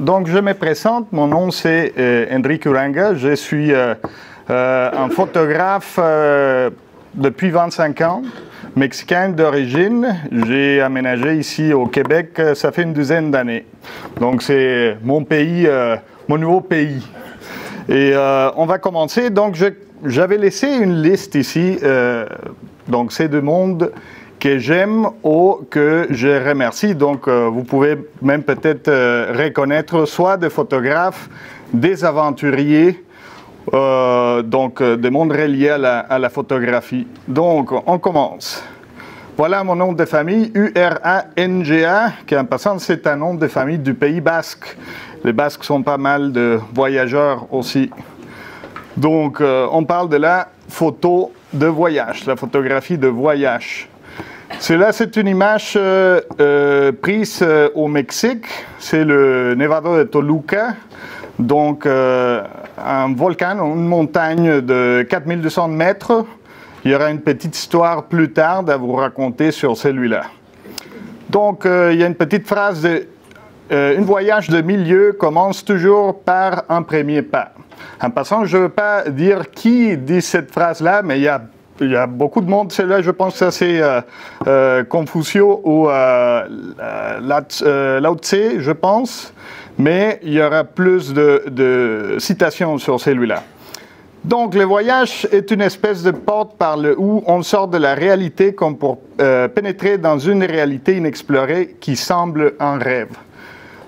Donc je me présente, mon nom c'est Enrique Uranga, je suis un photographe depuis 25 ans, mexicain d'origine. J'ai aménagé ici au Québec, ça fait une douzaine d'années. Donc c'est mon pays, mon nouveau pays. Et on va commencer, donc j'avais laissé une liste ici, donc c'est du monde que j'aime ou que je remercie. Donc, vous pouvez même peut-être reconnaître soit des photographes, des aventuriers, donc des mondes reliés à la photographie. Donc, on commence. Voilà mon nom de famille, Uranga, qui en passant, c'est un nom de famille du Pays Basque. Les Basques sont pas mal de voyageurs aussi. Donc, on parle de la photo de voyage, la photographie de voyage. Cela, c'est une image prise au Mexique. C'est le Nevado de Toluca, donc un volcan, une montagne de 4200 mètres. Il y aura une petite histoire plus tard à vous raconter sur celui-là. Donc, il y a une petite phrase de un voyage de milieu commence toujours par un premier pas. En passant, je ne veux pas dire qui dit cette phrase-là, mais il y a beaucoup de monde, celle-là, je pense que ça c'est Confucio ou Lao Tse, je pense, mais il y aura plus de citations sur celui-là. Donc, le voyage est une espèce de porte par le où on sort de la réalité comme pour pénétrer dans une réalité inexplorée qui semble un rêve.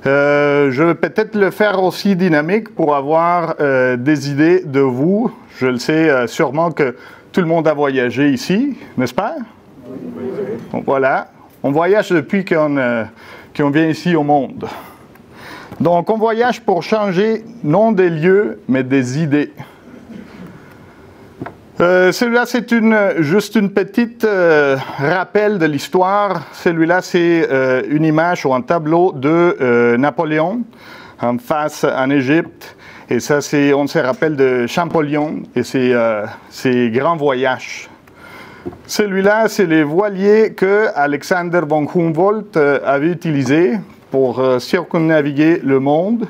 Je vais peut-être le faire aussi dynamique pour avoir des idées de vous. Je le sais sûrement que tout le monde a voyagé ici, n'est-ce pas? Oui. Donc, voilà, on voyage depuis qu'on vient ici au monde. Donc, on voyage pour changer non des lieux, mais des idées. Celui-là, c'est juste une petite rappel de l'histoire. Celui-là, c'est une image ou un tableau de Napoléon en face en Égypte. Et ça, on se rappelle de Champollion et ses grands voyages. Celui-là, c'est les voiliers que Alexander von Humboldt avait utilisés pour circumnaviguer le monde.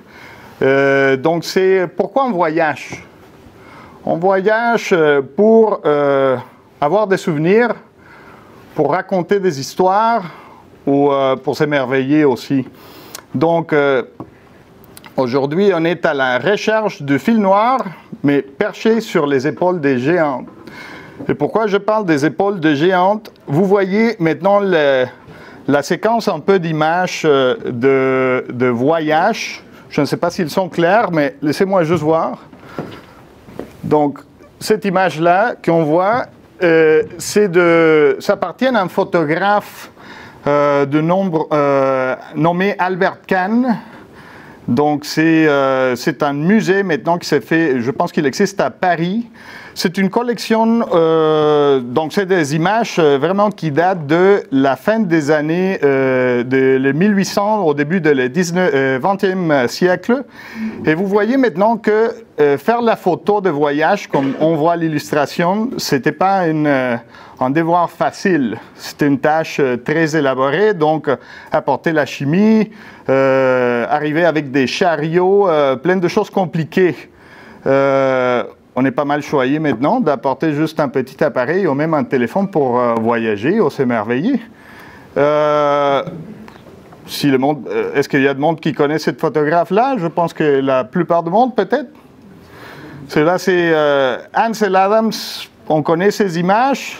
Donc, c'est pourquoi on voyage? On voyage pour avoir des souvenirs, pour raconter des histoires ou pour s'émerveiller aussi. Donc, aujourd'hui, on est à la recherche du fil noir, mais perché sur les épaules des géantes. Et pourquoi je parle des épaules de géantes? Vous voyez maintenant la séquence un peu d'images de voyage. Je ne sais pas s'ils sont clairs, mais laissez-moi juste voir. Donc, cette image-là qu'on voit, ça appartient à un photographe nommé Albert Kahn. Donc, c'est un musée maintenant qui s'est fait, je pense qu'il existe à Paris. C'est une collection, donc c'est des images vraiment qui datent de la fin des années de 1800 au début du XXe siècle. Et vous voyez maintenant que faire la photo de voyage, comme on voit l'illustration, c'était pas un devoir facile. C'était une tâche très élaborée, donc apporter la chimie, arriver avec des chariots, plein de choses compliquées. On est pas mal choyé maintenant d'apporter juste un petit appareil ou même un téléphone pour voyager ou s'émerveiller. Est-ce qu'il y a de monde qui connaît cette photographe-là? Je pense que la plupart du monde, peut-être. Cela, c'est Ansel Adams. On connaît ces images.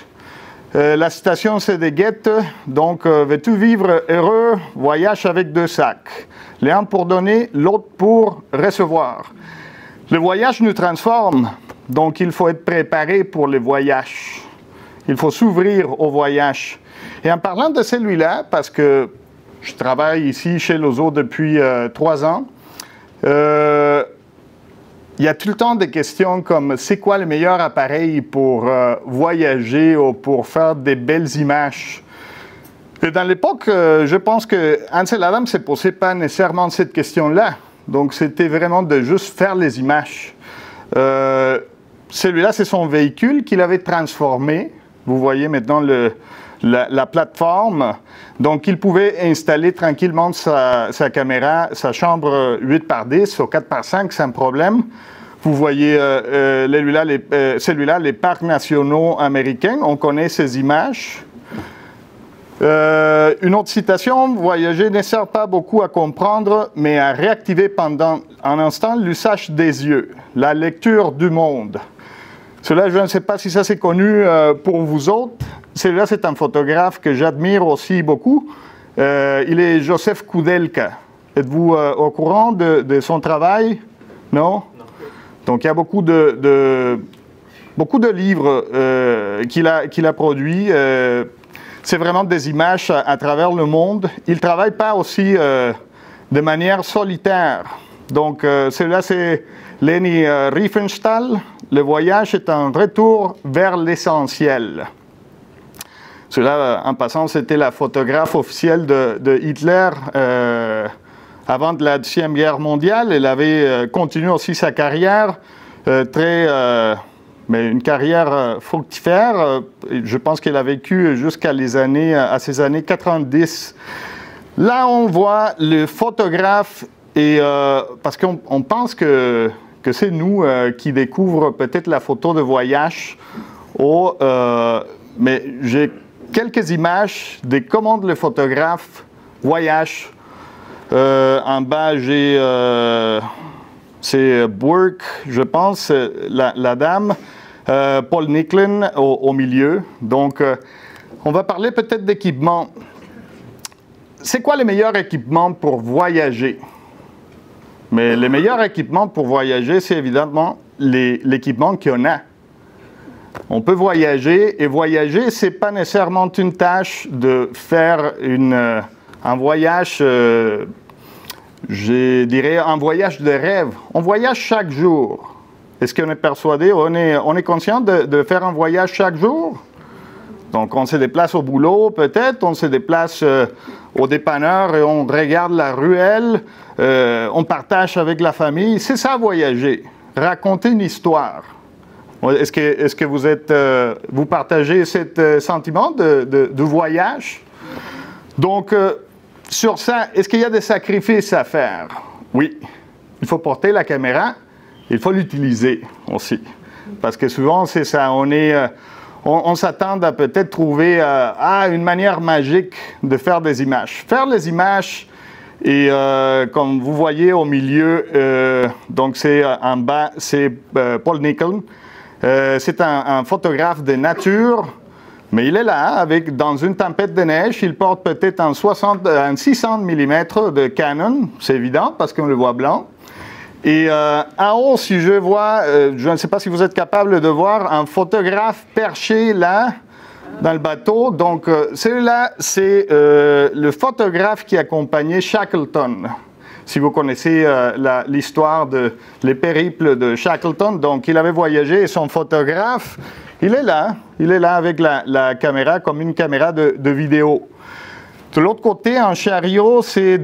La citation, c'est de Goethe. Donc, veux-tu vivre heureux? Voyage avec 2 sacs. L'un pour donner, l'autre pour recevoir. Le voyage nous transforme, donc il faut être préparé pour le voyage. Il faut s'ouvrir au voyage. Et en parlant de celui-là, parce que je travaille ici chez Lozo depuis 3 ans, il y a tout le temps des questions comme c'est quoi le meilleur appareil pour voyager ou pour faire des belles images? Et dans l'époque, je pense que Ansel Adams ne se posait pas nécessairement cette question-là. Donc, c'était vraiment de juste faire les images. Celui-là, c'est son véhicule qu'il avait transformé. Vous voyez maintenant la plateforme. Donc, il pouvait installer tranquillement sa caméra, sa chambre 8 par 10 ou 4 par 5 sans problème. Vous voyez celui-là, les parcs nationaux américains. On connaît ces images. Une autre citation, voyager ne sert pas beaucoup à comprendre, mais à réactiver pendant un instant l'usage des yeux, la lecture du monde. Cela, je ne sais pas si ça c'est connu pour vous autres. Celui-là, c'est un photographe que j'admire aussi beaucoup. Il est Joseph Koudelka. Êtes-vous au courant de son travail? Non? Donc, il y a beaucoup de livres qu'il a produits. C'est vraiment des images à travers le monde. Il ne travaille pas aussi de manière solitaire. Donc, celui-là, c'est Leni Riefenstahl. Le voyage est un retour vers l'essentiel. Celui-là, en passant, c'était la photographe officielle de Hitler avant de la Deuxième Guerre mondiale. Elle avait continué aussi sa carrière mais une carrière fructifère. Je pense qu'elle a vécu jusqu'à ces années 90. Là, on voit le photographe, parce qu'on pense que c'est nous qui découvrons peut-être la photo de voyage. Mais j'ai quelques images de comment le photographe voyage. En bas, c'est Burke, je pense, la dame. Paul Nicklin au milieu. Donc, on va parler peut-être d'équipement. C'est quoi les meilleurs équipements pour voyager? Mais les meilleurs équipements pour voyager, c'est évidemment l'équipement qu'il y en a. On peut voyager, et voyager, ce n'est pas nécessairement une tâche de faire un voyage, je dirais un voyage de rêve. On voyage chaque jour. Est-ce qu'on est persuadé, on est conscient de faire un voyage chaque jour? Donc, on se déplace au boulot, peut-être, on se déplace au dépanneur et on regarde la ruelle, on partage avec la famille. C'est ça, voyager. Raconter une histoire. Est-ce que vous partagez ce sentiment de voyage? Donc, sur ça, est-ce qu'il y a des sacrifices à faire? Oui. Il faut porter la caméra. Il faut l'utiliser aussi. Parce que souvent, c'est ça. On s'attend à peut-être trouver une manière magique de faire des images. Faire les images, et comme vous voyez au milieu, donc c'est en bas, c'est Paul Nicklin. C'est un photographe de nature, mais il est là, dans une tempête de neige. Il porte peut-être un 600 mm de Canon, c'est évident, parce qu'on le voit blanc. Et en haut, si je vois, je ne sais pas si vous êtes capable de voir, un photographe perché là, dans le bateau. Donc, celui-là, c'est le photographe qui accompagnait Shackleton. Si vous connaissez l'histoire les périples de Shackleton, donc il avait voyagé et son photographe, il est là avec la caméra comme une caméra de vidéo. De l'autre côté, en chariot, c'est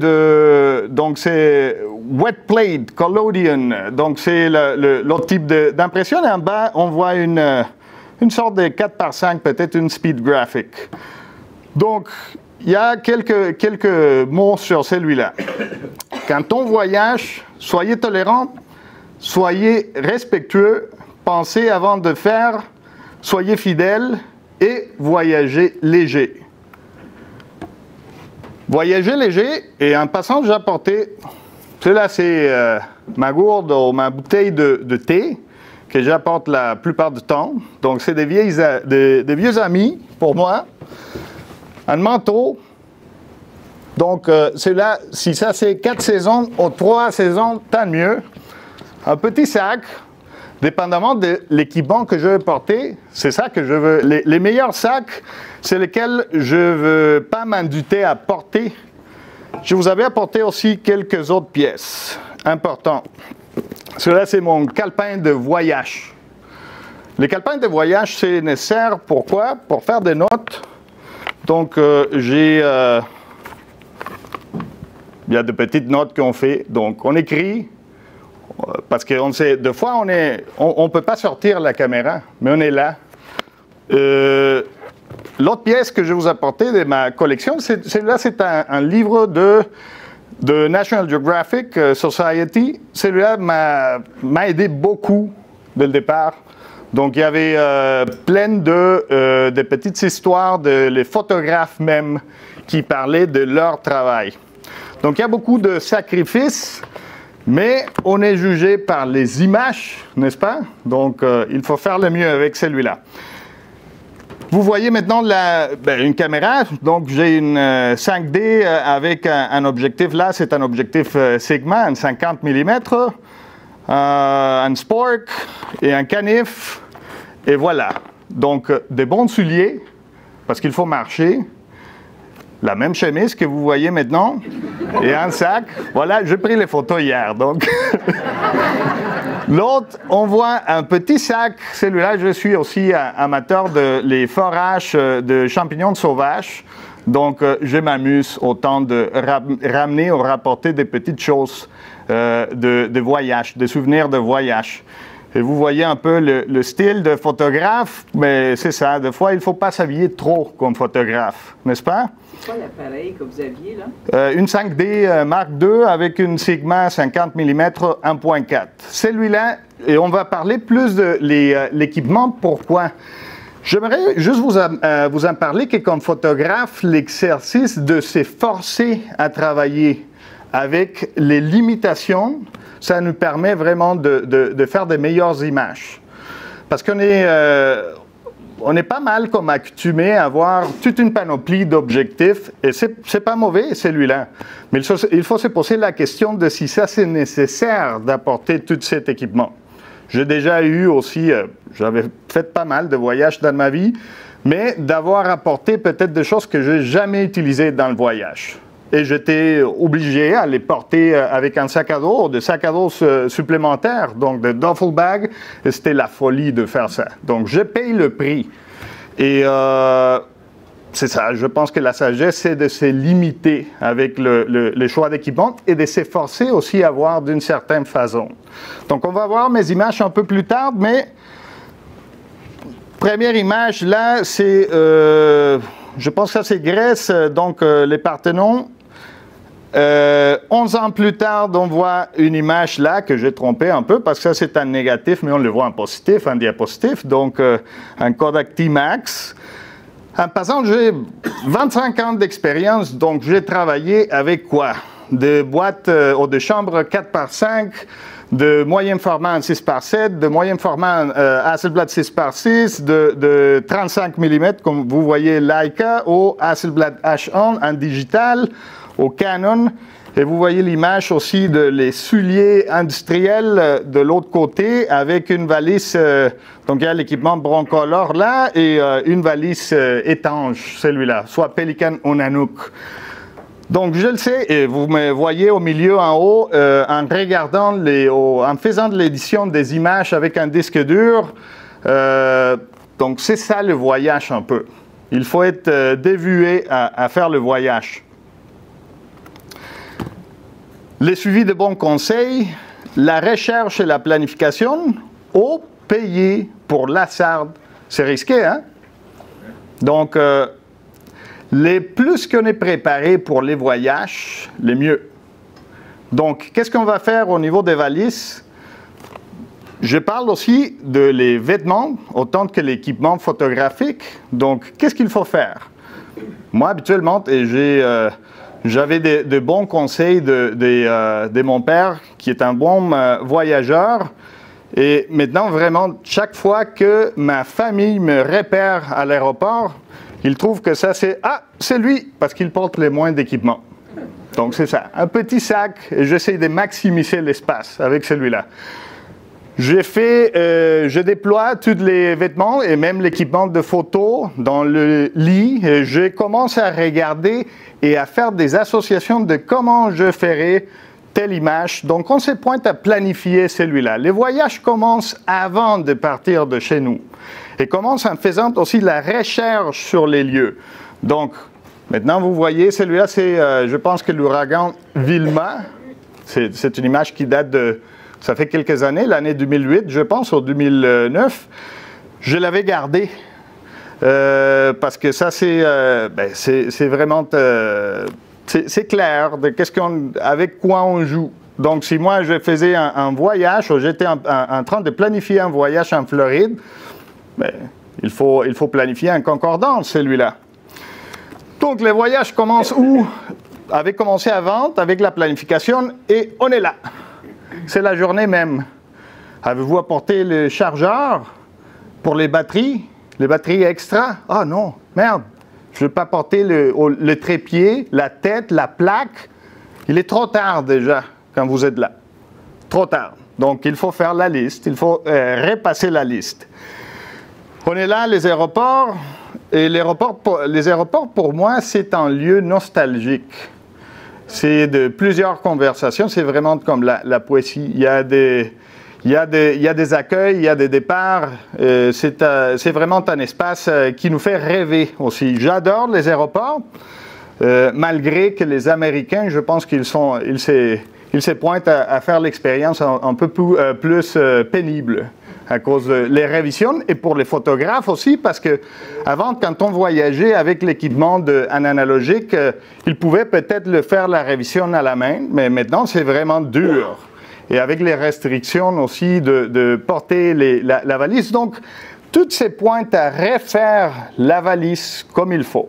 wet plate, collodion. Donc, c'est l'autre type d'impression. Et en bas, on voit une sorte de 4 par 5, peut-être une speed graphic. Donc, il y a quelques mots sur celui-là. Quand on voyage, soyez tolérants, soyez respectueux, pensez avant de faire, soyez fidèles et voyagez léger. Voyager léger, et en passant, j'ai apporté, cela c'est ma gourde ou ma bouteille de thé que j'apporte la plupart du temps. Donc c'est des vieux amis pour moi. Un manteau. Donc celui-là, si ça c'est 4 saisons ou 3 saisons, tant mieux. Un petit sac. Dépendamment de l'équipement que je veux porter, c'est ça que je veux. Les meilleurs sacs, c'est lesquels je ne veux pas m'enduter à porter. Je vous avais apporté aussi quelques autres pièces importantes. Cela, c'est mon calepin de voyage. Les calepins de voyage, c'est nécessaire. Pourquoi? Pour faire des notes. Donc, il y a de petites notes qu'on fait. Donc, on écrit. Parce qu'on sait, des fois, on ne peut pas sortir la caméra, mais on est là. l'autre pièce que je vous apportais de ma collection, celui-là, c'est un livre de National Geographic Society. Celui-là m'a aidé beaucoup dès le départ. Donc, il y avait plein de petites histoires de les photographes même qui parlaient de leur travail. Donc, il y a beaucoup de sacrifices, mais on est jugé par les images, n'est-ce pas? Donc, il faut faire le mieux avec celui-là. Vous voyez maintenant une caméra. Donc, j'ai une 5D avec un objectif. Là, c'est un objectif Sigma, un 50 mm, un Spork et un canif. Et voilà. Donc, des bons souliers, parce qu'il faut marcher. La même chemise que vous voyez maintenant, et un sac. Voilà, j'ai pris les photos hier, donc. L'autre, on voit un petit sac. Celui-là, je suis aussi amateur de les forages de champignons sauvages. Donc, je m'amuse autant de ramener ou rapporter des petites choses de voyage, des souvenirs de voyage. Et vous voyez un peu le style de photographe, mais c'est ça, des fois, il ne faut pas s'habiller trop comme photographe, n'est-ce pas? C'est quoi l'appareil que vous aviez, là? Une 5D Mark II avec une Sigma 50 mm 1.4. Celui-là, et on va parler plus de l'équipement, pourquoi? J'aimerais juste vous en parler que comme photographe, l'exercice de s'efforcer à travailler avec les limitations, ça nous permet vraiment de faire de meilleures images. Parce qu'on est, on est pas mal comme accoutumé à avoir toute une panoplie d'objectifs, et c'est pas mauvais celui-là. Mais il faut se poser la question de si ça c'est nécessaire d'apporter tout cet équipement. J'ai déjà eu aussi, j'avais fait pas mal de voyages dans ma vie, mais d'avoir apporté peut-être des choses que je n'ai jamais utilisées dans le voyage. Et j'étais obligé à les porter avec un sac à dos, des sacs à dos supplémentaires, donc des duffel bags, et c'était la folie de faire ça. Donc je paye le prix. Et c'est ça, je pense que la sagesse, c'est de se limiter avec les choix d'équipement et de s'efforcer aussi à voir d'une certaine façon. Donc on va voir mes images un peu plus tard, mais première image là, c'est, je pense que ça c'est Grèce, donc les Parthénons. 11 ans plus tard, on voit une image là que j'ai trompé un peu parce que ça c'est un négatif, mais on le voit en positif, en diapositive, donc un Kodak T-Max. En passant, j'ai 25 ans d'expérience, donc j'ai travaillé avec quoi? Des boîtes ou des chambres 4x5, de moyen format en 6x7, de moyen format Hasselblad 6x6, de 35 mm, comme vous voyez Leica, au Hasselblad H1 en digital, au Canon, et vous voyez l'image aussi de les souliers industriels de l'autre côté avec une valise, donc il y a l'équipement Broncolor là, et une valise étanche, celui-là, soit Pelican ou Nanook. Donc je le sais, et vous me voyez au milieu en haut, en regardant, en faisant de l'édition des images avec un disque dur, donc c'est ça le voyage un peu. Il faut être dévoué à faire le voyage. Le suivi de bons conseils, la recherche et la planification, ou payer pour l'hasard. C'est risqué, hein? Donc, les plus qu'on est préparé pour les voyages, les mieux. Donc, qu'est-ce qu'on va faire au niveau des valises? Je parle aussi de les vêtements, autant que l'équipement photographique. Donc, qu'est-ce qu'il faut faire? Moi, habituellement, j'avais de bons conseils de mon père, qui est un bon voyageur. Et maintenant, vraiment, chaque fois que ma famille me repère à l'aéroport, il trouve que ça, c'est lui, parce qu'il porte les moins d'équipement. Donc, c'est ça. Un petit sac, et j'essaie de maximiser l'espace avec celui-là. Je déploie tous les vêtements et même l'équipement de photo dans le lit. Et je commence à regarder et à faire des associations de comment je ferai telle image. Donc, on se pointe à planifier celui-là. Les voyages commencent avant de partir de chez nous et commencent en faisant aussi la recherche sur les lieux. Donc, maintenant, vous voyez, celui-là, c'est, je pense que l'ouragan Vilma. C'est une image qui date de... Ça fait quelques années, l'année 2008, je pense, ou 2009. Je l'avais gardé. parce que ça, c'est vraiment... c'est clair de avec quoi on joue. Donc, si moi, je faisais un voyage, ou j'étais en train de planifier un voyage en Floride, ben, il faut planifier en concordance, celui-là. Donc, le voyage commence où? Avait commencé avant, avec la planification, et on est là. C'est la journée même. Avez-vous apporté le chargeur pour les batteries extra? Ah non, merde, je ne vais pas apporter le trépied, la tête, la plaque. Il est trop tard déjà quand vous êtes là. Trop tard. Donc, il faut faire la liste, il faut repasser la liste. On est là, les aéroports, et les aéroports, pour moi, c'est un lieu nostalgique. C'est de plusieurs conversations, c'est vraiment comme la poésie. Il y a des accueils, il y a des départs. C'est vraiment un espace qui nous fait rêver aussi. J'adore les aéroports, malgré que les Américains, je pense qu'ils se pointent à faire l'expérience un peu plus pénible à cause des révisions et pour les photographes aussi, parce que avant, quand on voyageait avec l'équipement en analogique, ils pouvaient peut-être le faire la révision à la main, mais maintenant c'est vraiment dur. Et avec les restrictions aussi de porter la valise. Donc, toutes ces pointes à refaire la valise comme il faut.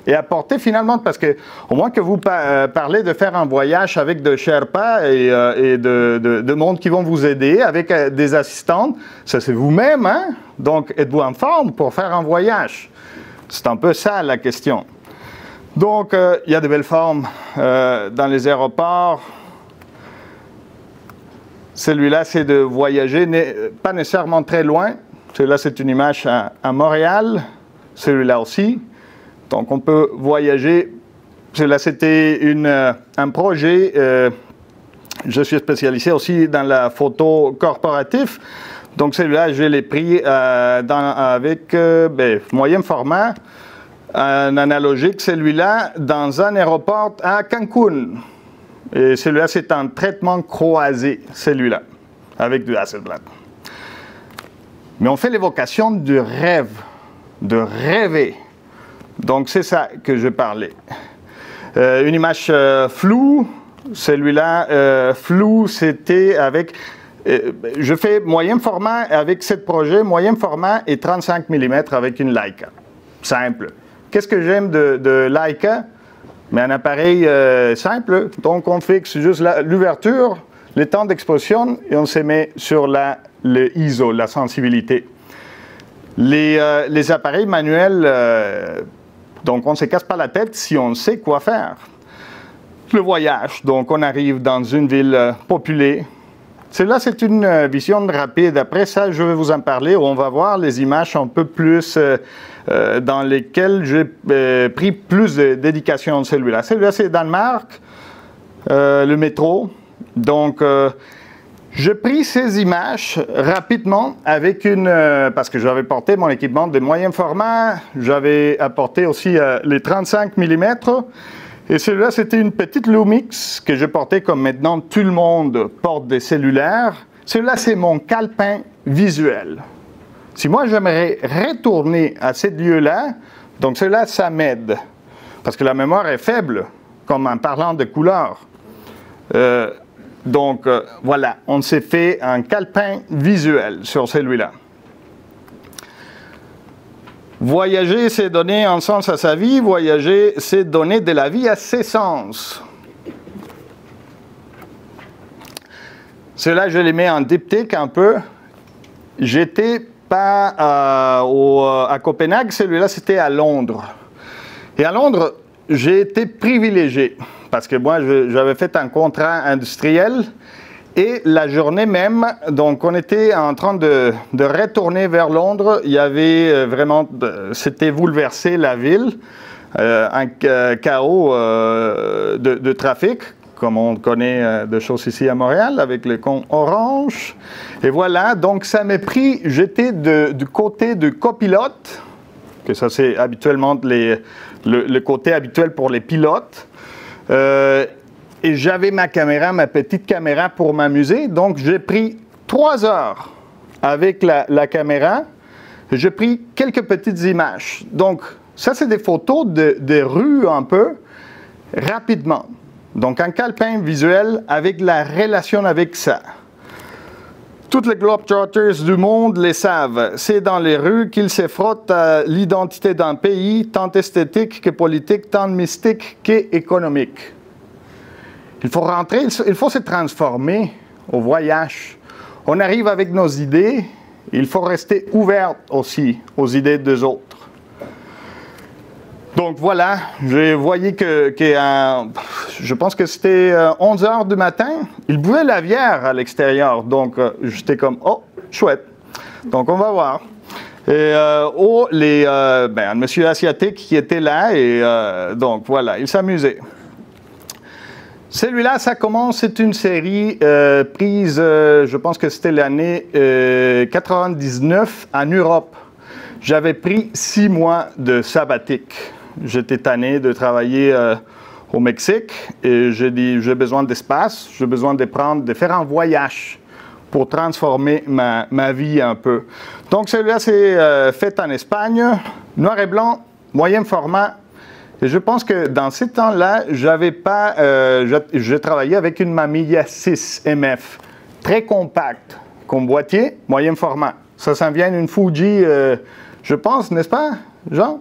Et à porter finalement, parce que au moins que vous parlez de faire un voyage avec de Sherpas et de monde qui vont vous aider, avec des assistantes, ça c'est vous-même, hein? Donc, êtes-vous en forme pour faire un voyage? C'est un peu ça la question. Donc, il y a de belles formes dans les aéroports. Celui-là, c'est de voyager, pas nécessairement très loin. Celui-là, c'est une image à Montréal. Celui-là aussi. Donc, on peut voyager. Celui-là, c'était un projet. Je suis spécialisé aussi dans la photo corporative. Donc, celui-là, je l'ai pris avec moyen format, un analogique. Celui-là, dans un aéroport à Cancun. Et celui-là, c'est un traitement croisé, celui-là, avec du Hasselblad. Mais on fait l'évocation du rêve, de rêver. Donc, c'est ça que je parlais. Une image floue, celui-là, flou, c'était avec... je fais moyen format avec ce projet, moyen format et 35 mm avec une Leica. Simple. Qu'est-ce que j'aime de Leica? Mais un appareil simple, donc on fixe juste l'ouverture, le temps d'exposition et on se met sur le ISO, la sensibilité. Les appareils manuels, donc on ne se casse pas la tête si on sait quoi faire. Le voyage, donc on arrive dans une ville populée. Celle-là, c'est une vision rapide. Après ça, je vais vous en parler, où on va voir les images un peu plus dans lesquelles j'ai pris plus de dédication de celui-là. Celui-là, c'est Danemark, le métro. Donc, j'ai pris ces images rapidement avec parce que j'avais porté mon équipement de moyen format, j'avais apporté aussi les 35 mm. Et celui-là, c'était une petite Lumix que je portais comme maintenant tout le monde porte des cellulaires. Celui-là, c'est mon calepin visuel. Si moi, j'aimerais retourner à ce lieu-là, donc celui-là, ça m'aide. Parce que la mémoire est faible, comme en parlant de couleurs. Donc, voilà, on s'est fait un calepin visuel sur celui-là. Voyager, c'est donner un sens à sa vie. Voyager, c'est donner de la vie à ses sens. Cela, je les mets en diptyque un peu. J'étais pas à Copenhague, celui-là, c'était à Londres. Et à Londres, j'ai été privilégié. Parce que moi, j'avais fait un contrat industriel. Et la journée même, donc on était en train de retourner vers Londres. Il y avait vraiment, c'était bouleversé la ville, un chaos de trafic, comme on connaît de choses ici à Montréal, avec le pont Orange. Et voilà, donc ça m'a pris, j'étais du côté du copilote, que ça c'est habituellement le côté habituel pour les pilotes. Et j'avais ma caméra, ma petite caméra pour m'amuser. Donc, j'ai pris 3 heures avec la caméra. j'ai pris quelques petites images. Donc, ça, c'est des photos de rues un peu, rapidement. Donc, un calepin visuel avec la relation avec ça. Toutes les Globetrotters du monde les savent. C'est dans les rues qu'ils se frottent à l'identité d'un pays, tant esthétique que politique, tant mystique qu'économique. Il faut rentrer, il faut se transformer au voyage. On arrive avec nos idées, il faut rester ouvert aussi aux idées des autres. Donc voilà, je voyais que je pense que c'était 11 heures du matin, il buvait la bière à l'extérieur, donc j'étais comme, oh, chouette, donc on va voir. Et un monsieur asiatique qui était là, et donc voilà, il s'amusait. Celui-là, ça commence, c'est une série prise, je pense que c'était l'année 99 en Europe. J'avais pris 6 mois de sabbatique. J'étais tanné de travailler au Mexique et j'ai dit, j'ai besoin d'espace, j'ai besoin de faire un voyage pour transformer ma vie un peu. Donc celui-là, c'est fait en Espagne, noir et blanc, moyen format. Et je pense que dans ces temps-là, je travaillais avec une Mamiya 6 MF, très compacte, comme boîtier, moyen format. Ça s'en vient d'une Fuji, je pense, n'est-ce pas, Jean?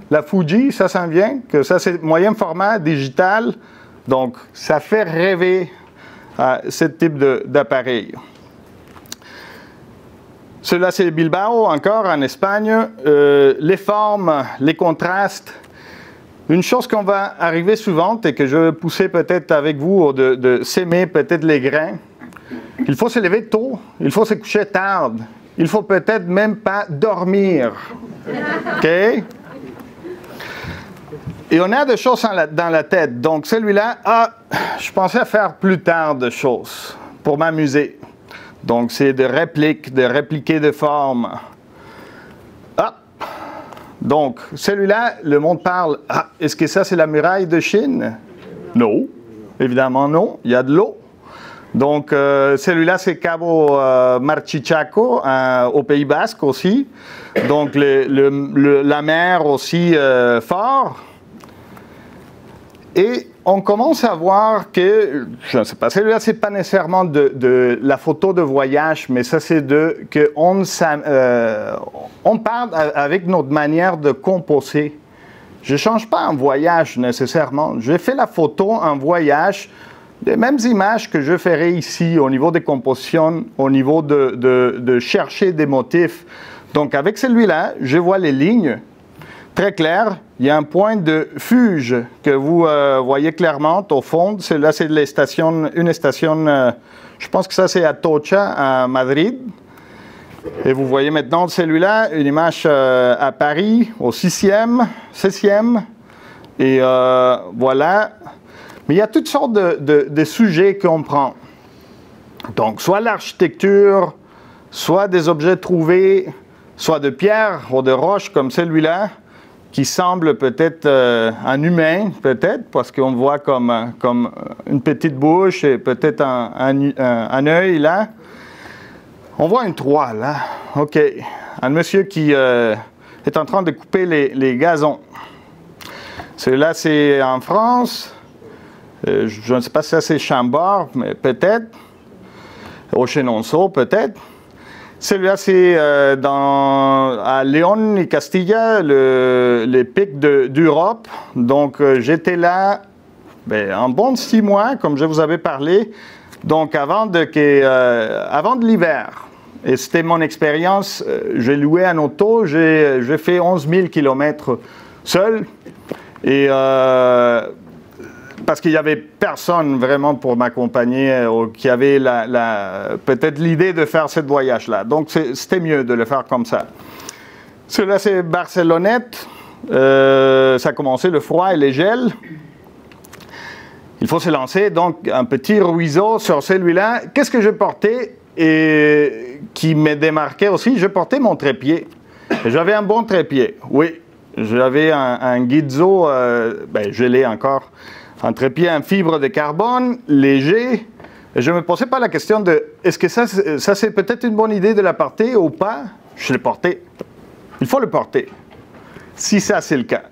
La Fuji, ça s'en vient, que ça c'est moyen format digital, donc ça fait rêver ce type d'appareil. Celui-là c'est Bilbao, encore en Espagne. Les formes, les contrastes. Une chose qu'on va arriver souvent et que je vais pousser peut-être avec vous de s'aimer peut-être les grains. Il faut se lever tôt, il faut se coucher tard, il faut peut-être même pas dormir. OK? Et on a des choses dans la tête. Donc celui-là, je pensais à faire plus tard des choses pour m'amuser. Donc c'est de répliquer des formes. Donc celui-là, le monde parle, est-ce que ça c'est la muraille de Chine? Non, évidemment non, il y a de l'eau. Donc celui-là c'est Cabo Marchichaco au Pays Basque aussi. Donc la mer aussi fort. Et on commence à voir que, je ne sais pas, celui-là, ce n'est pas nécessairement de la photo de voyage, mais ça, c'est qu'on parle avec notre manière de composer. Je ne change pas un voyage nécessairement. Je fais la photo en voyage, les mêmes images que je ferai ici au niveau des compositions, au niveau de chercher des motifs. Donc, avec celui-là, je vois les lignes. Très clair, il y a un point de fuge que vous voyez clairement au fond. Là, c'est une station, je pense que ça c'est à Tocha, à Madrid. Et vous voyez maintenant celui-là, une image à Paris, au 6e, 7e. Et voilà. Mais il y a toutes sortes de sujets qu'on prend. Donc, soit l'architecture, soit des objets trouvés, soit de pierre ou de roche comme celui-là, qui semble peut-être un humain, peut-être, parce qu'on voit comme une petite bouche et peut-être un œil là. On voit une toile là. OK. Un monsieur qui est en train de couper les gazons. Celui-là, c'est en France. Je ne sais pas si ça c'est Chambord, mais peut-être. Au Chenonceau, peut-être. Celui-là, c'est à Léon et Castilla, les pics d'Europe. Donc, j'étais là un bon 6 mois, comme je vous avais parlé, donc avant de l'hiver. Et c'était mon expérience. J'ai loué un auto, j'ai fait 11 000 km seul. Et parce qu'il n'y avait personne vraiment pour m'accompagner qui avait peut-être l'idée de faire ce voyage-là. Donc, c'était mieux de le faire comme ça. Celui-là, c'est Barcelonnette. Ça a commencé le froid et les gels. Il faut se lancer. Donc, un petit ruisseau sur celui-là. Qu'est-ce que je portais et qui me démarquait aussi? Je portais mon trépied. J'avais un bon trépied, oui. J'avais un Gizzo, je l'ai encore. Un trépied en fibre de carbone, léger. Et je ne me posais pas la question de est-ce que ça c'est peut-être une bonne idée de la porter ou pas? Je l'ai porté. il faut le porter. Si ça, c'est le cas.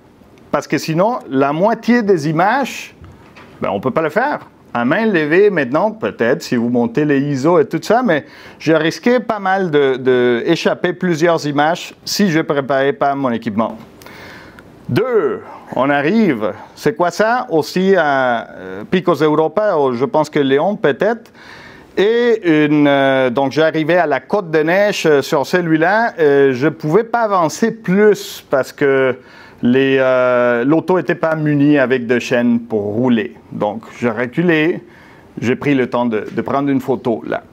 Parce que sinon, la moitié des images, ben, on ne peut pas le faire. À main levée, maintenant, peut-être, si vous montez les ISO et tout ça, mais j'ai risqué pas mal d'échapper plusieurs images si je ne préparais pas mon équipement. 2, on arrive. C'est quoi ça? Aussi à Picos Europa, je pense que Léon peut-être. Et donc j'arrivais à la côte de neige sur celui-là. Je ne pouvais pas avancer plus parce que l'auto n'était pas munie avec de chaînes pour rouler. Donc, j'ai reculé. J'ai pris le temps de prendre une photo là.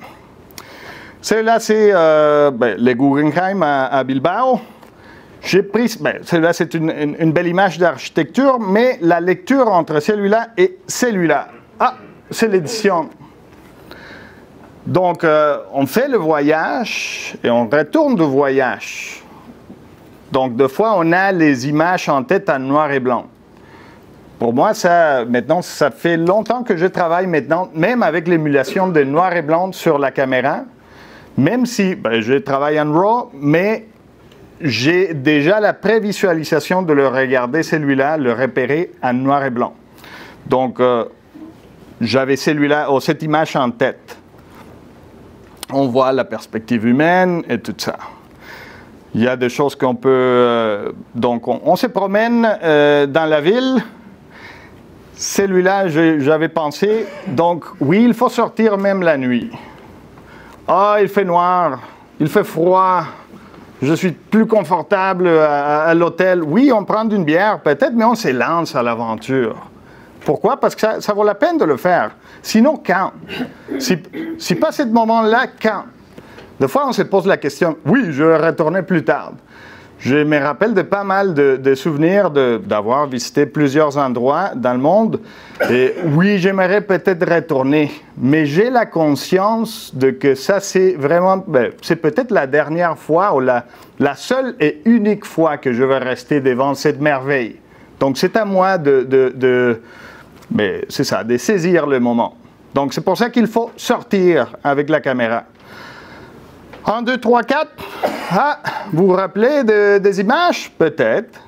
Celui-là, c'est les Guggenheim à Bilbao. J'ai pris, celui-là, c'est une belle image d'architecture, mais la lecture entre celui-là et celui-là. Ah, c'est l'édition. Donc, on fait le voyage et on retourne du voyage. Donc, des fois, on a les images en tête en noir et blanc. Pour moi, maintenant, ça fait longtemps que je travaille maintenant, même avec l'émulation de noir et blanc sur la caméra, même si je travaille en RAW, mais j'ai déjà la prévisualisation de le regarder, celui-là, le repérer en noir et blanc. Donc, j'avais celui-là, cette image en tête. On voit la perspective humaine et tout ça. Il y a des choses qu'on peut... donc, on se promène dans la ville. Celui-là, j'avais pensé, donc, oui, il faut sortir même la nuit. Ah, il fait noir, il fait froid, je suis plus confortable à l'hôtel. Oui, on prend une bière, peut-être, mais on se lance à l'aventure. Pourquoi? Parce que ça vaut la peine de le faire. Sinon, quand? Si pas ce moment-là, quand? Des fois, on se pose la question, oui, je vais retourner plus tard. Je me rappelle de pas mal de souvenirs d'avoir visité plusieurs endroits dans le monde. Et oui, j'aimerais peut-être retourner, mais j'ai la conscience de que ça, c'est vraiment, c'est peut-être la dernière fois ou la seule et unique fois que je vais rester devant cette merveille. Donc, c'est à moi c'est ça, de saisir le moment. Donc, c'est pour ça qu'il faut sortir avec la caméra. 1, 2, 3, 4. Ah, vous vous rappelez des images? Peut-être.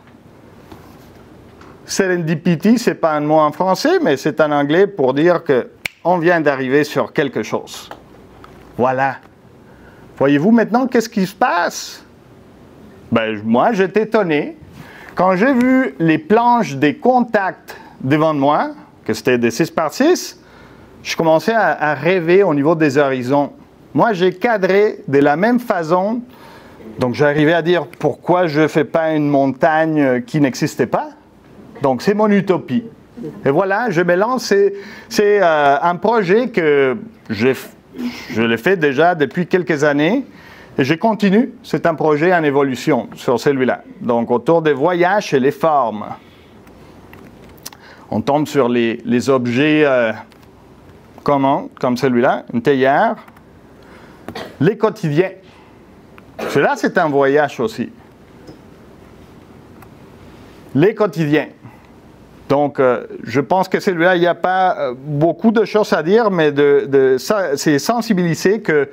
Serendipity, ce n'est pas un mot en français, mais c'est en anglais pour dire qu'on vient d'arriver sur quelque chose. Voilà. Voyez-vous maintenant qu'est-ce qui se passe? Moi, j'étais étonné. Quand j'ai vu les planches des contacts devant moi, que c'était des 6x6, je commençais à rêver au niveau des horizons. Moi, j'ai cadré de la même façon, donc j'arrivais à dire pourquoi je ne fais pas une montagne qui n'existait pas. Donc, c'est mon utopie. Et voilà, je me lance. C'est un projet que je l'ai fait déjà depuis quelques années et je continue. C'est un projet en évolution sur celui-là. Donc, autour des voyages et les formes. On tombe sur les objets communs, comme celui-là, une théière. Les quotidiens. Cela, c'est un voyage aussi. Les quotidiens. Donc, je pense que celui-là, il n'y a pas beaucoup de choses à dire, mais c'est sensibiliser que,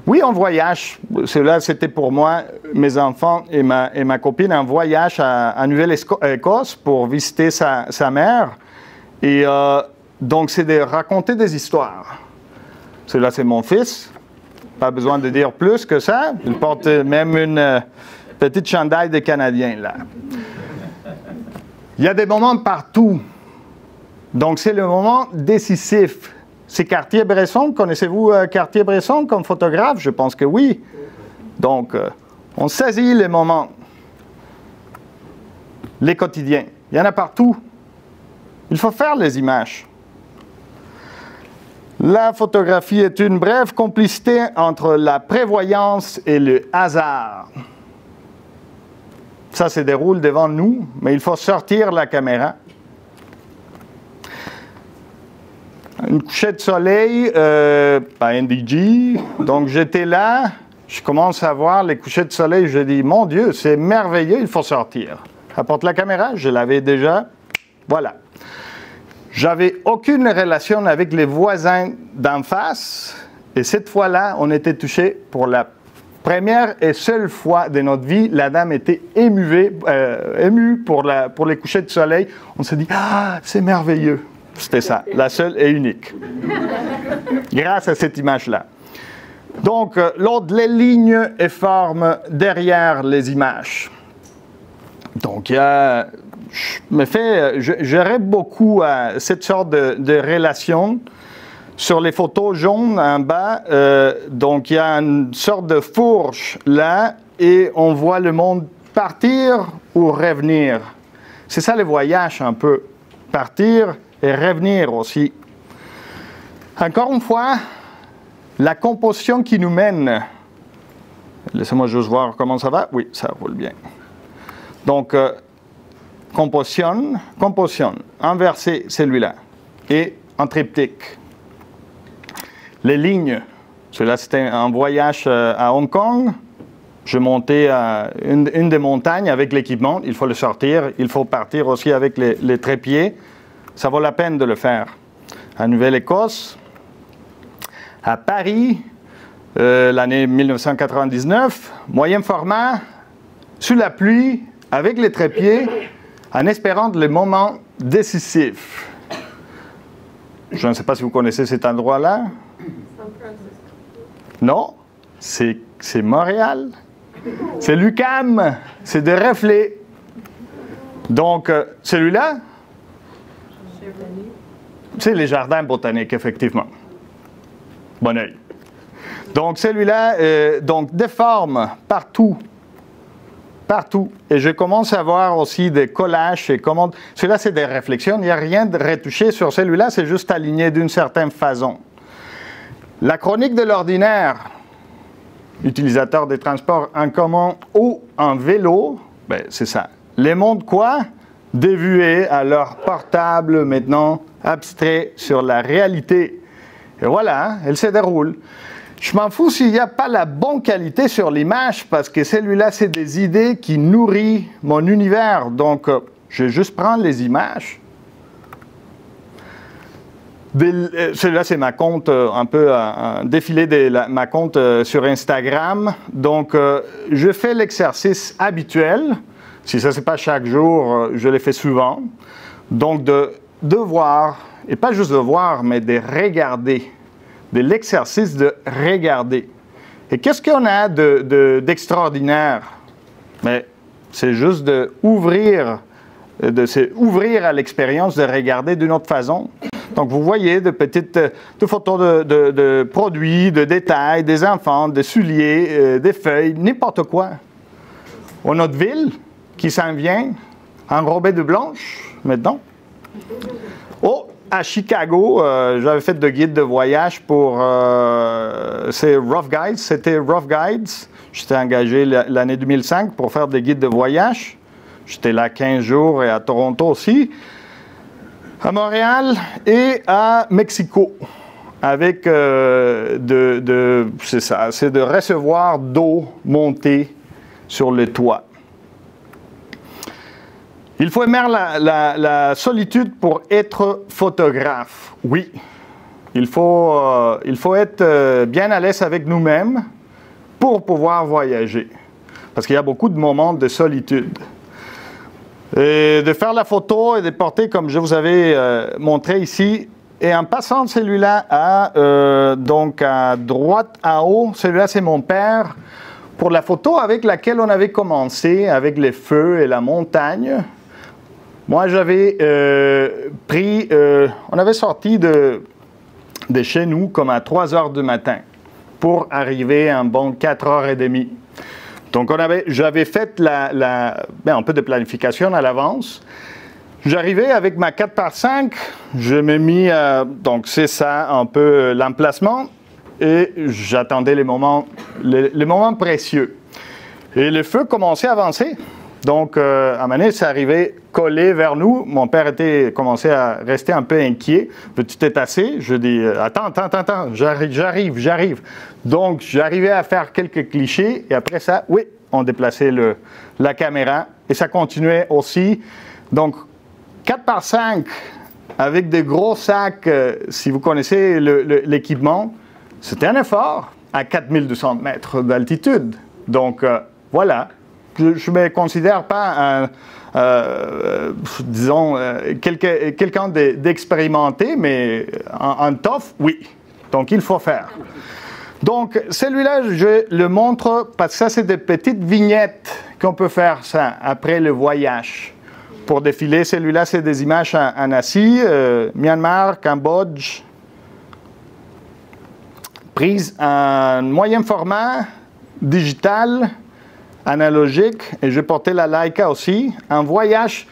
oui, on voyage. Celui-là, c'était pour moi, mes enfants et ma copine, un voyage à Nouvelle-Écosse pour visiter sa mère. Et donc, c'est de raconter des histoires. Celui-là, c'est mon fils. Pas besoin de dire plus que ça. Il porte même une petite chandail des Canadiens, là. Il y a des moments partout. Donc, c'est le moment décisif. C'est Cartier-Bresson. Connaissez-vous Cartier-Bresson comme photographe? Je pense que oui. Donc, on saisit les moments. Les quotidiens. Il y en a partout. Il faut faire les images. La photographie est une brève complicité entre la prévoyance et le hasard. Ça se déroule devant nous, mais il faut sortir la caméra. Une couchée de soleil à NDG. Donc j'étais là, je commence à voir les couchers de soleil, je dis, mon Dieu, c'est merveilleux, il faut sortir. Apporte la caméra, je l'avais déjà. Voilà. J'avais aucune relation avec les voisins d'en face. Et cette fois-là, on était touché pour la première et seule fois de notre vie, la dame était émue pour les couchers de soleil. On s'est dit, ah, c'est merveilleux. C'était ça, la seule et unique. Grâce à cette image-là. Donc, l'ordre, les lignes et formes derrière les images. Donc, j'aurais beaucoup à cette sorte de relation. Sur les photos jaunes en bas, donc il y a une sorte de fourche là, et on voit le monde partir ou revenir. C'est ça le voyage un peu, partir et revenir aussi. Encore une fois, la composition qui nous mène. Laissez-moi juste voir comment ça va. Oui, ça roule bien. Donc, composition, inverser celui-là, et en triptyque. Les lignes, cela c'était un voyage à Hong Kong. Je montais à une des montagnes avec l'équipement, il faut le sortir, il faut partir aussi avec les trépieds. Ça vaut la peine de le faire. À Nouvelle-Écosse, à Paris, l'année 1999, moyen format, sous la pluie, avec les trépieds, en espérant le moment décisif. Je ne sais pas si vous connaissez cet endroit-là. Non, c'est Montréal. C'est l'UQAM. C'est des reflets. Donc, celui-là, c'est les jardins botaniques, effectivement. Bon oeil. Donc, celui-là, donc des formes partout. Partout. Et je commence à voir aussi des collages. Celui-là, c'est des réflexions. Il n'y a rien de retouché sur celui-là. C'est juste aligné d'une certaine façon. La chronique de l'ordinaire, utilisateur des transports en commun ou en vélo, ben, c'est ça. Les mondes quoi? Dévués à leur portable, maintenant abstraits sur la réalité. Et voilà, elle se déroule. Je m'en fous s'il n'y a pas la bonne qualité sur l'image, parce que celui-là, c'est des idées qui nourrissent mon univers. Donc, je vais juste prendre les images. Celui-là, c'est ma compte, un peu un défilé de ma compte sur Instagram. Donc, je fais l'exercice habituel. Si ça, c'est pas chaque jour, je le fais souvent. Donc, de voir, et pas juste de voir, mais de regarder. De l'exercice de regarder. Et qu'est-ce qu'on a d'extraordinaire? Mais c'est juste d'ouvrir à l'expérience de regarder d'une autre façon. Donc, vous voyez de petites photos de produits, de détails, des enfants, des souliers, des feuilles, n'importe quoi. On a notre ville qui s'en vient, enrobée de blanche, maintenant. Oh, à Chicago, j'avais fait de guide de voyage pour c'est Rough Guides. C'était Rough Guides. J'étais engagé l'année 2005 pour faire des guides de voyage. J'étais là 15 jours et à Toronto aussi. À Montréal et à Mexico, avec c'est ça, c'est de recevoir d'eau montée sur le toit. Il faut aimer la solitude pour être photographe. Oui, il faut être bien à l'aise avec nous-mêmes pour pouvoir voyager. Parce qu'il y a beaucoup de moments de solitude. Et de faire la photo et de porter comme je vous avais montré ici. Et en passant de celui-là donc à droite en haut, celui-là c'est mon père. Pour la photo avec laquelle on avait commencé, avec les feux et la montagne, moi j'avais on avait sorti de chez nous comme à 3 heures du matin pour arriver à un bon 4h30. Donc, j'avais fait un peu de planification à l'avance. J'arrivais avec ma 4x5, je me mis, donc c'est ça un peu l'emplacement, et j'attendais les moments précieux. Et le feu commençait à avancer. Donc, à un moment donné, c'est arrivé collé vers nous. Mon père commençait à rester un peu inquiet. Veux-tu t'étasser? Je dis, attends, j'arrive. Donc, j'arrivais à faire quelques clichés. Et après ça, oui, on déplaçait la caméra. Et ça continuait aussi. Donc, 4x5 avec des gros sacs, si vous connaissez l'équipement, c'était un effort. à 4200 mètres d'altitude. Donc, voilà. Je ne me considère pas disons, quelqu'un d'expérimenté, mais un tough, oui. Donc, il faut faire. Donc, celui-là, je le montre parce que ça, c'est des petites vignettes qu'on peut faire ça après le voyage. Pour défiler, celui-là, c'est des images en Asie, Myanmar, Cambodge, prises en moyen format, digital, analogique, et je portais la Leica aussi. En voyage,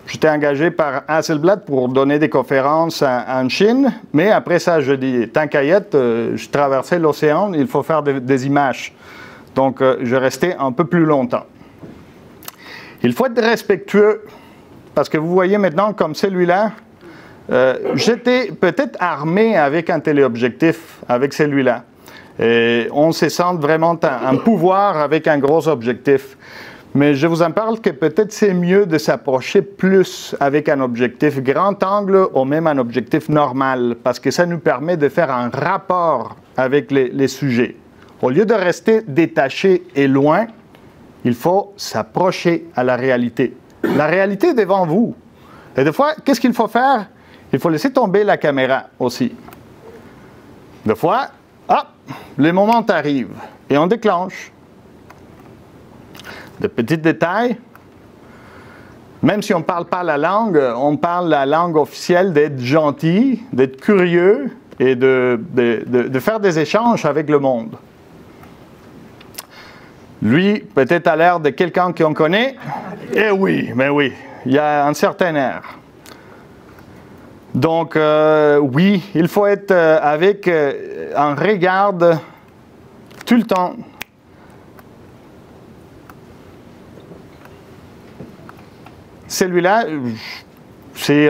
j'étais engagé par Hasselblad pour donner des conférences en Chine, mais après ça, je dis, tant qu'à y être, je traversais l'océan, il faut faire des images. Donc, je restais un peu plus longtemps. Il faut être respectueux, parce que vous voyez maintenant, comme celui-là, j'étais peut-être armé avec un téléobjectif, avec celui-là. Et on se sent vraiment un pouvoir avec un gros objectif. Mais je vous en parle que peut-être c'est mieux de s'approcher plus avec un objectif grand angle ou même un objectif normal, parce que ça nous permet de faire un rapport avec les sujets. Au lieu de rester détaché et loin, il faut s'approcher à la réalité. La réalité est devant vous. Et des fois, qu'est-ce qu'il faut faire? Il faut laisser tomber la caméra aussi. Des fois, le moment arrive et on déclenche. De petits détails. Même si on ne parle pas la langue, on parle la langue officielle d'être gentil, d'être curieux et de faire des échanges avec le monde. Lui, peut-être à l'air de quelqu'un qu'on connaît. Eh oui, mais oui, il y a un certain air. Donc, oui, il faut être avec un regard tout le temps. Celui-là, c'est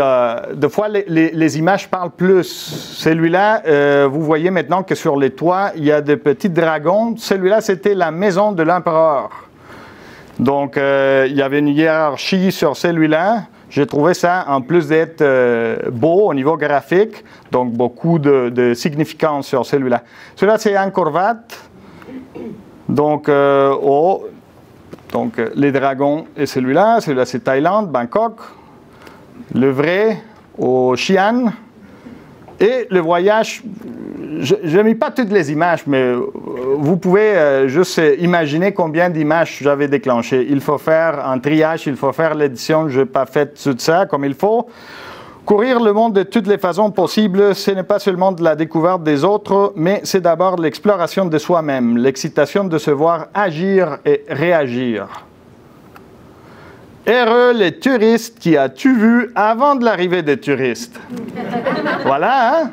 des fois les images parlent plus. Celui-là, vous voyez maintenant que sur les toits, il y a des petits dragons. Celui-là, c'était la maison de l'empereur. Donc, il y avait une hiérarchie sur celui-là. J'ai trouvé ça, en plus d'être beau au niveau graphique, donc beaucoup de significance sur celui-là. Celui-là, c'est Angkor Wat. Donc, les dragons et celui-là c'est Thaïlande, Bangkok. Le vrai au Xi'an. Et le voyage, je n'ai mis pas toutes les images, mais vous pouvez juste imaginer combien d'images j'avais déclenchées. Il faut faire un triage, il faut faire l'édition, je n'ai pas fait tout ça comme il faut. Courir le monde de toutes les façons possibles, ce n'est pas seulement de la découverte des autres, mais c'est d'abord l'exploration de soi-même, l'excitation de se voir agir et réagir. Heureux les touristes qui as-tu vu avant de l'arrivée des touristes. Voilà, hein?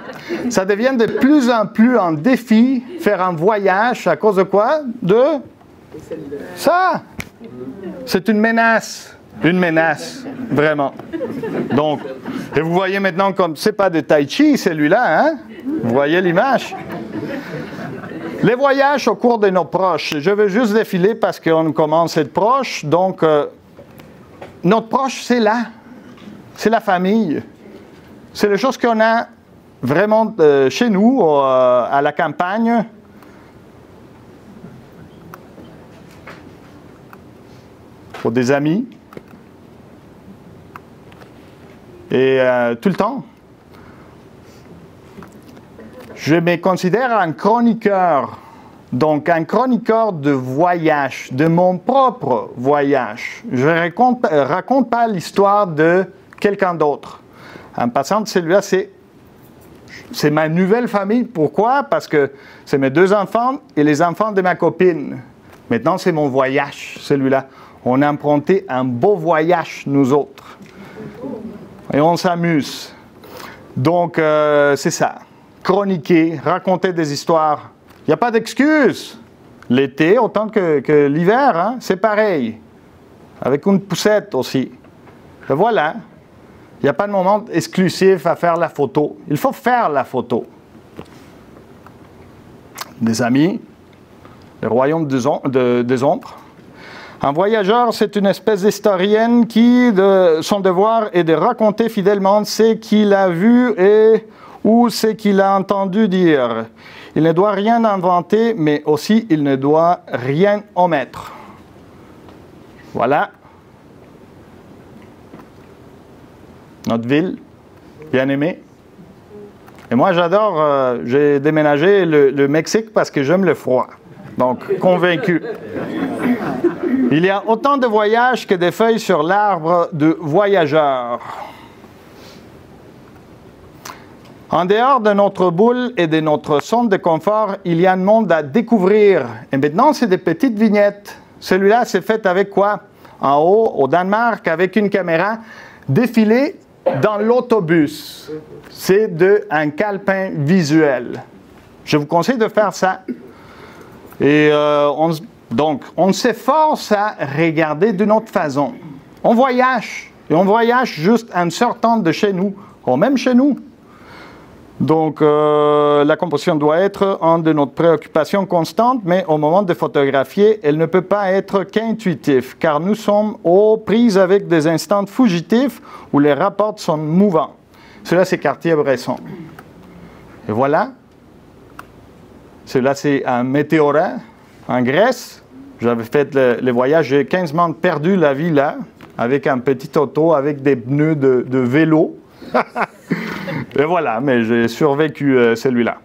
Ça devient de plus en plus un défi, faire un voyage, à cause de quoi? De ça. C'est une menace, vraiment. Donc, et vous voyez maintenant comme c'est pas de tai chi celui-là, hein? Vous voyez l'image? Les voyages au cours de nos proches. Je veux juste défiler parce qu'on commence à être proche, donc... notre proche, c'est là. C'est la famille. C'est les choses qu'on a vraiment chez nous, à la campagne. Pour des amis. Et tout le temps. Je me considère un chroniqueur. Donc, un chroniqueur de voyage, de mon propre voyage. Je ne raconte pas l'histoire de quelqu'un d'autre. En passant, celui-là, c'est ma nouvelle famille. Pourquoi? Parce que c'est mes 2 enfants et les enfants de ma copine. Maintenant, c'est mon voyage, celui-là. On a emprunté un beau voyage, nous autres. Et on s'amuse. Donc, c'est ça. Chroniquer, raconter des histoires. Il n'y a pas d'excuse. L'été, autant que l'hiver, hein, c'est pareil. Avec une poussette aussi. Et voilà. Il n'y a pas de moment exclusif à faire la photo. Il faut faire la photo. Des amis, le royaume des ombres. Un voyageur, c'est une espèce d'historienne qui, son devoir est de raconter fidèlement ce qu'il a vu ou ce qu'il a entendu dire. il ne doit rien inventer, mais aussi il ne doit rien omettre. Voilà. Notre ville, bien aimée. Et moi, j'adore, j'ai déménagé le Mexique parce que j'aime le froid. Donc, convaincu. Il y a autant de voyages que de feuilles sur l'arbre de voyageurs. En dehors de notre boule et de notre zone de confort, il y a un monde à découvrir. Et maintenant, c'est des petites vignettes. Celui-là, c'est fait avec quoi? En haut, au Danemark, avec une caméra, défiler dans l'autobus. C'est un calepin visuel. Je vous conseille de faire ça. Et donc, on s'efforce à regarder d'une autre façon. On voyage. Et on voyage juste en sortant de chez nous, ou même chez nous. Donc, la composition doit être une de nos préoccupations constantes, mais au moment de photographier, elle ne peut pas être qu'intuitive, car nous sommes aux prises avec des instants fugitifs où les rapports sont mouvants. Cela, c'est Cartier-Bresson. Et voilà. Cela, c'est un météorin en Grèce. J'avais fait le voyage, j'ai 15 mois perdu la vie là, avec un petit auto, avec des pneus de vélo. Et voilà, mais j'ai survécu celui-là.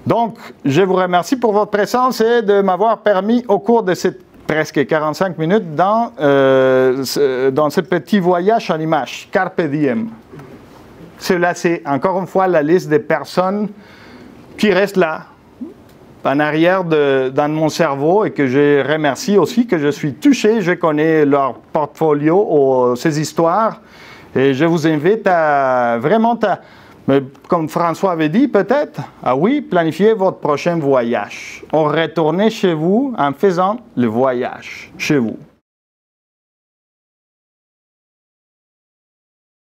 Donc, je vous remercie pour votre présence et de m'avoir permis, au cours de ces presque 45 minutes, dans ce petit voyage à l'image, Carpe Diem. Cela, c'est encore une fois la liste des personnes qui restent là, en arrière dans mon cerveau, et que je remercie aussi, que je suis touché. Je connais leur portfolio, ces histoires. Et je vous invite à vraiment, comme François avait dit peut-être, planifier votre prochain voyage. Retournez chez vous en faisant le voyage chez vous.